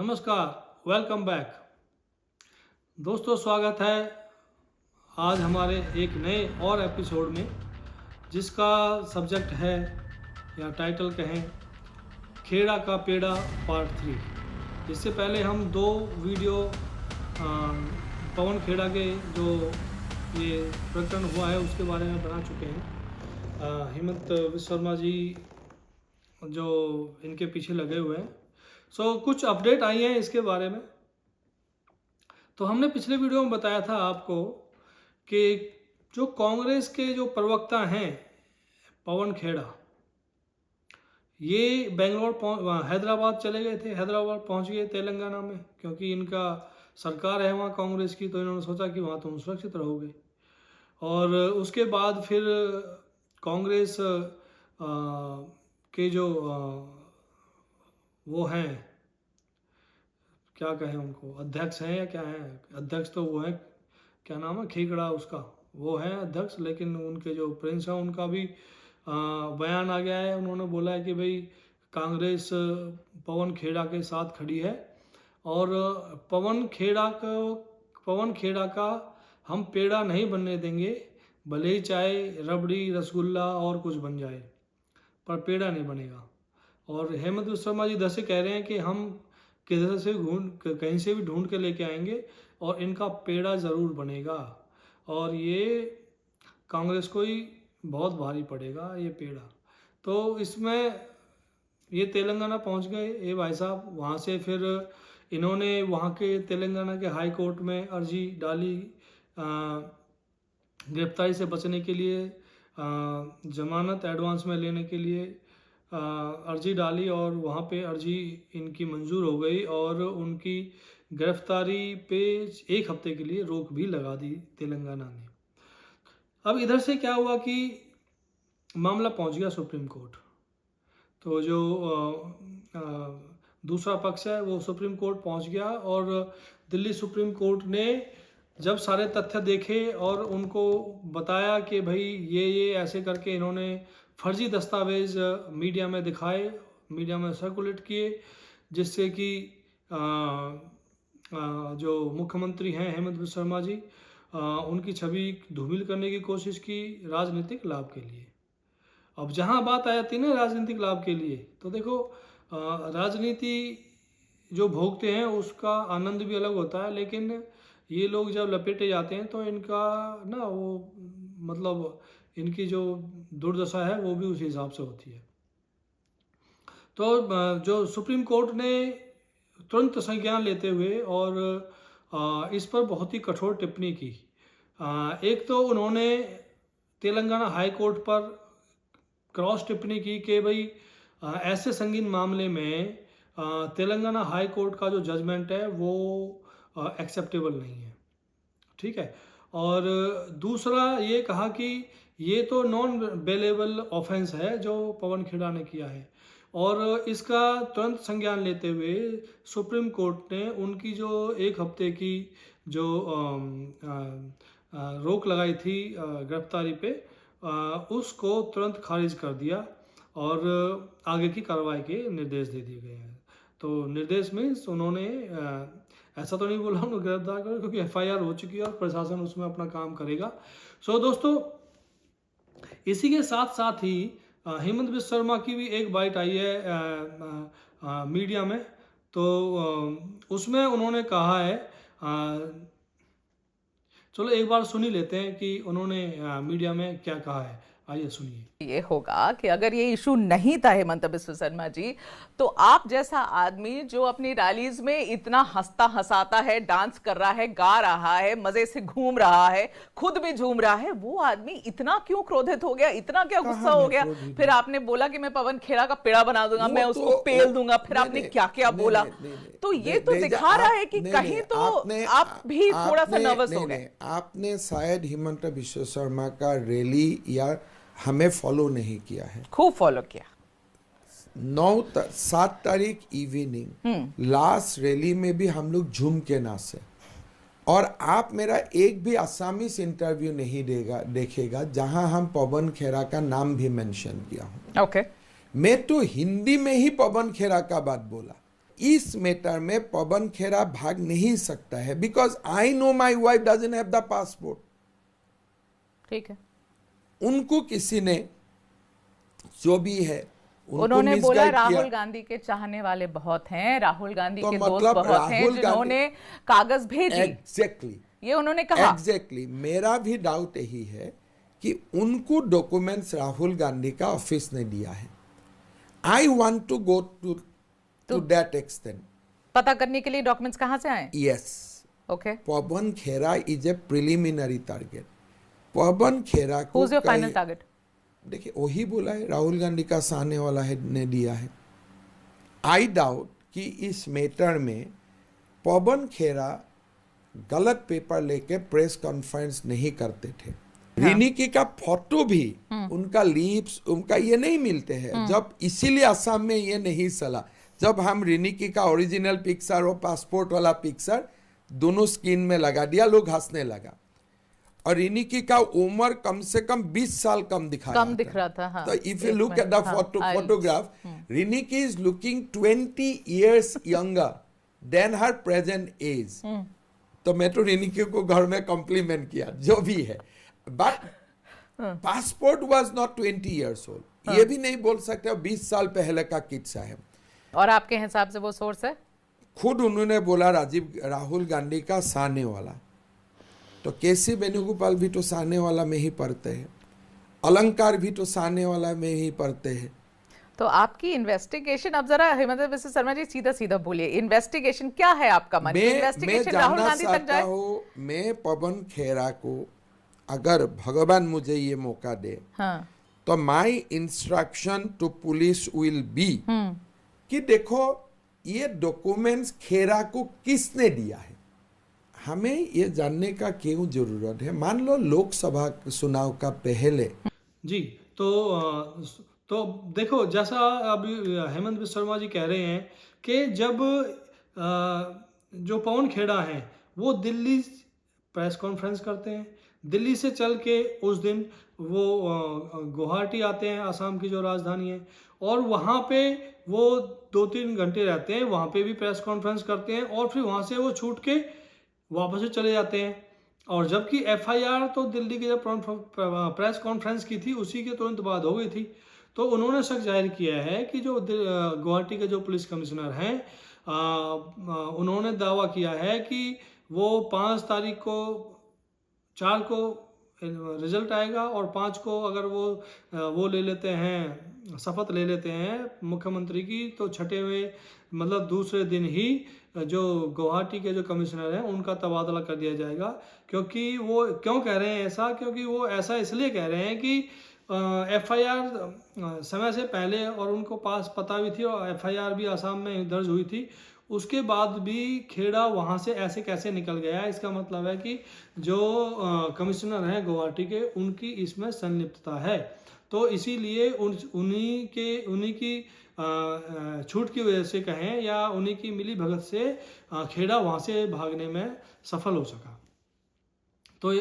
नमस्कार, welcome back. दोस्तों, स्वागत है आज हमारे एक नए और एपिसोड में, जिसका सब्जेक्ट है या टाइटल कहें खेड़ा का पेड़ा पार्ट 3। इससे पहले हम 2 वीडियो पवन खेड़ा के जो ये प्रकरण हुआ है उसके बारे में बना चुके हैं। हेमंत विश्व शर्मा जी जो इनके पीछे लगे हुए हैं। कुछ अपडेट आई हैं इसके बारे में। तो हमने पिछले वीडियो में बताया था आपको कि जो कांग्रेस के जो प्रवक्ता हैं पवन खेड़ा, ये हैदराबाद चले गए थे। हैदराबाद पहुंच गए तेलंगाना में, क्योंकि इनका सरकार है वहाँ कांग्रेस की, तो इन्होंने सोचा कि वहाँ तुम सुरक्षित रहोगे। और उसके बाद फिर कांग्रेस के जो वो हैं, क्या कहें उनको, अध्यक्ष हैं या क्या हैं, अध्यक्ष तो वो है, क्या नाम है, खेकड़ा उसका, वो है अध्यक्ष। लेकिन उनके जो प्रिंस हैं उनका भी बयान आ गया है। उन्होंने बोला है कि भाई कांग्रेस पवन खेड़ा के साथ खड़ी है और पवन खेड़ा का हम पेड़ा नहीं बनने देंगे, भले ही चाहे रबड़ी रसगुल्ला और कुछ बन जाए, पर पेड़ा नहीं बनेगा। और हेमंत विश्व शर्मा जी इधर से कह रहे हैं कि हम किधर से कहीं से भी ढूंढ के लेके आएंगे और इनका पेड़ा ज़रूर बनेगा, और ये कांग्रेस को ही बहुत भारी पड़ेगा ये पेड़ा। तो इसमें ये तेलंगाना पहुंच गए ये भाई साहब। वहाँ से फिर इन्होंने वहाँ के तेलंगाना के हाई कोर्ट में अर्जी डाली गिरफ्तारी से बचने के लिए, जमानत एडवांस में लेने के लिए अर्जी डाली, और वहाँ पे अर्जी इनकी मंजूर हो गई और उनकी गिरफ्तारी पे 1 हफ्ते के लिए रोक भी लगा दी तेलंगाना ने। अब इधर से क्या हुआ कि मामला पहुँच गया सुप्रीम कोर्ट। तो जो दूसरा पक्ष है वो सुप्रीम कोर्ट पहुँच गया, और दिल्ली सुप्रीम कोर्ट ने जब सारे तथ्य देखे और उनको बताया कि भाई ये ऐसे करके इन्होंने फर्जी दस्तावेज मीडिया में दिखाए, मीडिया में सर्कुलेट किए, जिससे कि जो मुख्यमंत्री हैं हेमंत विश्व शर्मा जी, उनकी छवि धूमिल करने की कोशिश की राजनीतिक लाभ के लिए। अब जहां बात आ जाती है ना राजनीतिक लाभ के लिए, तो देखो राजनीति जो भोगते हैं उसका आनंद भी अलग होता है, लेकिन ये लोग जब लपेटे जाते हैं तो इनका ना वो मतलब इनकी जो दुर्दशा है वो भी उसी हिसाब से होती है। तो जो सुप्रीम कोर्ट ने तुरंत संज्ञान लेते हुए और इस पर बहुत ही कठोर टिप्पणी की। एक तो उन्होंने तेलंगाना हाई कोर्ट पर क्रॉस टिप्पणी की कि भाई ऐसे संगीन मामले में तेलंगाना हाई कोर्ट का जो जजमेंट है वो एक्सेप्टेबल नहीं है, ठीक है। और दूसरा ये कहा कि ये तो नॉन बेलेबल ऑफेंस है जो पवन खेड़ा ने किया है, और इसका तुरंत संज्ञान लेते हुए सुप्रीम कोर्ट ने उनकी जो 1 हफ्ते की जो रोक लगाई थी गिरफ्तारी पे, उसको तुरंत खारिज कर दिया और आगे की कार्रवाई के निर्देश दे दिए गए हैं। तो निर्देश में उन्होंने ऐसा तो नहीं बोला उन्होंने गिरफ्तार करो, क्योंकि FIR हो चुकी है और प्रशासन उसमें अपना काम करेगा। दोस्तों, इसी के साथ साथ ही हेमंत विश्व शर्मा की भी एक बाइट आई है मीडिया में। तो उसमें उन्होंने कहा है, चलो एक बार सुन ही लेते हैं कि उन्होंने मीडिया में क्या कहा है। आइए सुनिए। ये होगा कि अगर ये इशू नहीं था हेमंत बिस्व शर्मा जी, तो आप जैसा आदमी जो अपनी रैलीज में इतना हंसता हंसाता है, डांस कर रहा है, गा रहा है, मजे से घूम रहा है, खुद भी झूम रहा है, वो आदमी इतना क्यों क्रोधित हो गया, इतना क्या गुस्सा हो गया? फिर आपने बोला कि मैं पवन खेड़ा का पेड़ा बना दूंगा, मैं उसको पेल दूंगा, फिर आपने क्या क्या बोला। तो ये तो दिखा रहा है कि कहीं तो आप भी थोड़ा सा नर्वस हो गए। आपने शायद हेमंत बिस्व शर्मा का रैली या हमें फॉलो नहीं किया है। खूब फॉलो किया। 7 तारीख इवनिंग लास्ट रैली में भी हम लोग झूम के नाचे, और आप मेरा एक भी असामीज इंटरव्यू नहीं देखेगा जहां हम पवन खेड़ा का नाम भी मेंशन किया हूं। ओके। मैं तो हिंदी में ही पवन खेड़ा का बात बोला। इस मैटर में पवन खेरा भाग नहीं सकता है, because I know my wife doesn't have the passport. ठीक है, उनको किसी ने जो भी है उन्होंने बोला राहुल गांधी के चाहने वाले बहुत हैं, राहुल गांधी तो के मतलब दोस्त बहुत हैं राहुल जिन्होंने कागज भेजी। एग्जैक्टली ये उन्होंने कहा। एग्जैक्टली मेरा भी डाउट यही है कि उनको डॉक्यूमेंट्स राहुल गांधी का ऑफिस ने दिया है। I want to go to that extent. पता करने के लिए डॉक्यूमेंट्स कहां से आए? Yes, okay. Pavan Khera is a preliminary target. Pavan Khera को Who's your final target? देखिए वही बोला है, राहुल गांधी का सामने वाला है ने दिया है। आई डाउट कि इस मैटर में पवन खेरा गलत पेपर लेके प्रेस कॉन्फ्रेंस नहीं करते थे। रिनिकी का फोटो भी उनका लिप्स उनका ये नहीं मिलते हैं, जब इसीलिए असम में ये नहीं चला। जब हम रिनिकी का ओरिजिनल पिक्चर और पासपोर्ट वाला पिक्चर दोनों स्क्रीन में लगा दिया, लोग हंसने लगा। और रिनिकी का उम्र कम से कम 20 साल कम दिख रहा था। हाँ। तो if you look at the photograph, Riniki is looking 20 years younger than her present age. तो मैं तो रिनिकी को घर में कॉम्प्लीमेंट किया, जो भी है, but passport was not 20 years old। ये भी नहीं बोल सकते 20 साल पहले का किस्सा है। और आपके हिसाब से वो सोर्स है? खुद उन्होंने बोला राहुल गांधी का साने वाला। तो केसी वेणुगोपाल भी तो साने वाला में ही पढ़ते हैं, अलंकार भी तो साने वाला में ही पढ़ते हैं। तो आपकी इन्वेस्टिगेशन, अब जरा हेमंत बिस्वा शर्मा जी सीधा सीधा बोलिए, इन्वेस्टिगेशन क्या है आपका मन? मैं जानना चाहता हूँ, मैं पवन खेरा को अगर भगवान मुझे ये मौका दे, हाँ, तो my instruction to police will be कि देखो ये डॉक्यूमेंट्स खेरा को किसने दिया है, हमें ये जानने का क्यों जरूरत है। मान लो लोकसभा चुनाव का पहले जी, तो देखो, जैसा अभी हेमंत बिस्वा शर्मा जी कह रहे हैं कि जब जो पवन खेड़ा हैं वो दिल्ली प्रेस कॉन्फ्रेंस करते हैं, दिल्ली से चल के उस दिन वो गुवाहाटी आते हैं, आसाम की जो राजधानी है, और वहाँ पे वो 2-3 घंटे रहते हैं, वहाँ पे भी प्रेस कॉन्फ्रेंस करते हैं, और फिर वहाँ से वो छूट के वापस से चले जाते हैं। और जबकि एफआईआर तो दिल्ली की जब प्रेस कॉन्फ्रेंस की थी उसी के तुरंत बाद हो गई थी। तो उन्होंने शक जाहिर किया है कि जो गुवाहाटी के जो पुलिस कमिश्नर हैं, उन्होंने दावा किया है कि वो 5 तारीख को 4 को रिजल्ट आएगा, और 5 को अगर वो ले लेते हैं, शपथ ले लेते हैं मुख्यमंत्री की, तो छठे हुए मतलब दूसरे दिन ही जो गुवाहाटी के जो कमिश्नर हैं उनका तबादला कर दिया जाएगा। क्योंकि वो क्यों कह रहे हैं ऐसा? क्योंकि वो ऐसा इसलिए कह रहे हैं कि एफआईआर समय से पहले और उनको पास पता भी थी, और एफआईआर भी आसाम में दर्ज हुई थी, उसके बाद भी खेड़ा वहाँ से ऐसे कैसे निकल गया। इसका मतलब है कि जो कमिश्नर हैं गुवाहाटी के, उनकी इसमें संलिप्तता है। तो इसीलिए उन्हीं की छूट की वजह से कहें या उन्हीं की मिली भगत से खेड़ा वहाँ से भागने में सफल हो सका। तो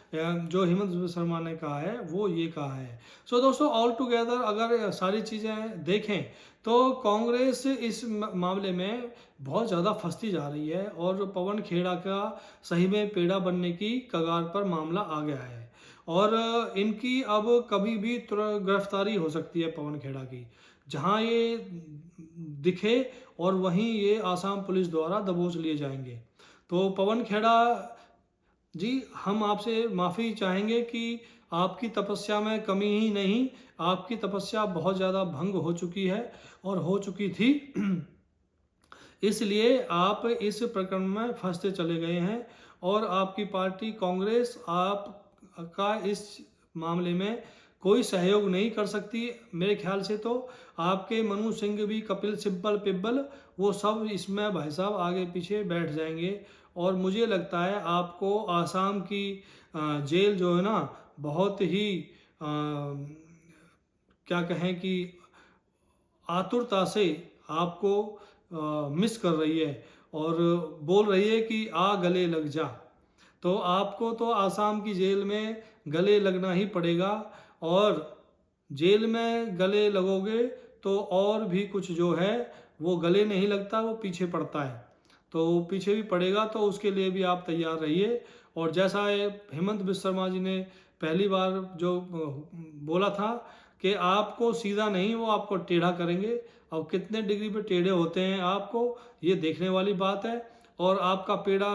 जो हेमंत बिस्वा शर्मा ने कहा है वो ये कहा है। सो दोस्तों, ऑल टुगेदर अगर सारी चीज़ें देखें तो कांग्रेस इस मामले में बहुत ज़्यादा फंसती जा रही है, और पवन खेड़ा का सही में पेड़ा बनने की कगार पर मामला आ गया है, और इनकी अब कभी भी गिरफ्तारी हो सकती है पवन खेड़ा की, जहां ये दिखे और वहीं ये आसाम पुलिस द्वारा दबोच लिए जाएंगे। तो पवन खेड़ा जी, हम आपसे माफ़ी चाहेंगे कि आपकी तपस्या में कमी ही नहीं, आपकी तपस्या बहुत ज़्यादा भंग हो चुकी है और हो चुकी थी, इसलिए आप इस प्रकरण में फंसते चले गए हैं, और आपकी पार्टी कांग्रेस आपका इस मामले में कोई सहयोग नहीं कर सकती। मेरे ख्याल से तो आपके मनु सिंह भी, कपिल सिब्बल पिब्बल, वो सब इसमें भाई साहब आगे पीछे बैठ जाएंगे, और मुझे लगता है आपको आसाम की जेल जो है ना, बहुत ही क्या कहें कि आतुरता से आपको मिस कर रही है, और बोल रही है कि आ गले लग जा। तो आपको तो आसाम की जेल में गले लगना ही पड़ेगा, और जेल में गले लगोगे तो और भी कुछ जो है वो गले नहीं लगता, वो पीछे पड़ता है। तो वो पीछे भी पड़ेगा, तो उसके लिए भी आप तैयार रहिए। और जैसा हेमंत बिस्वा शर्मा जी ने पहली बार जो बोला था कि आपको सीधा नहीं, वो आपको टेढ़ा करेंगे। अब कितने डिग्री पे टेढ़े होते हैं आपको, ये देखने वाली बात है। और आपका पेड़ा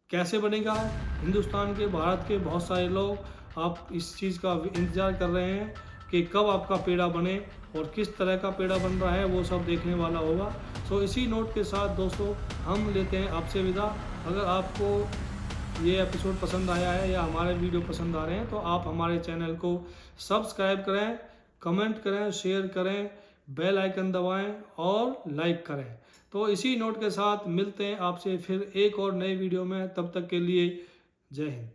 कैसे बनेगा, हिंदुस्तान के, भारत के बहुत सारे लोग आप इस चीज़ का इंतज़ार कर रहे हैं कि कब आपका पेड़ा बने और किस तरह का पेड़ा बन रहा है, वो सब देखने वाला होगा। सो इसी नोट के साथ दोस्तों हम लेते हैं आपसे विदा। अगर आपको ये एपिसोड पसंद आया है या हमारे वीडियो पसंद आ रहे हैं तो आप हमारे चैनल को सब्सक्राइब करें, कमेंट करें, शेयर करें, बेल आइकन दबाएं और लाइक करें। तो इसी नोट के साथ मिलते हैं आपसे फिर एक और नए वीडियो में। तब तक के लिए जय हिंद।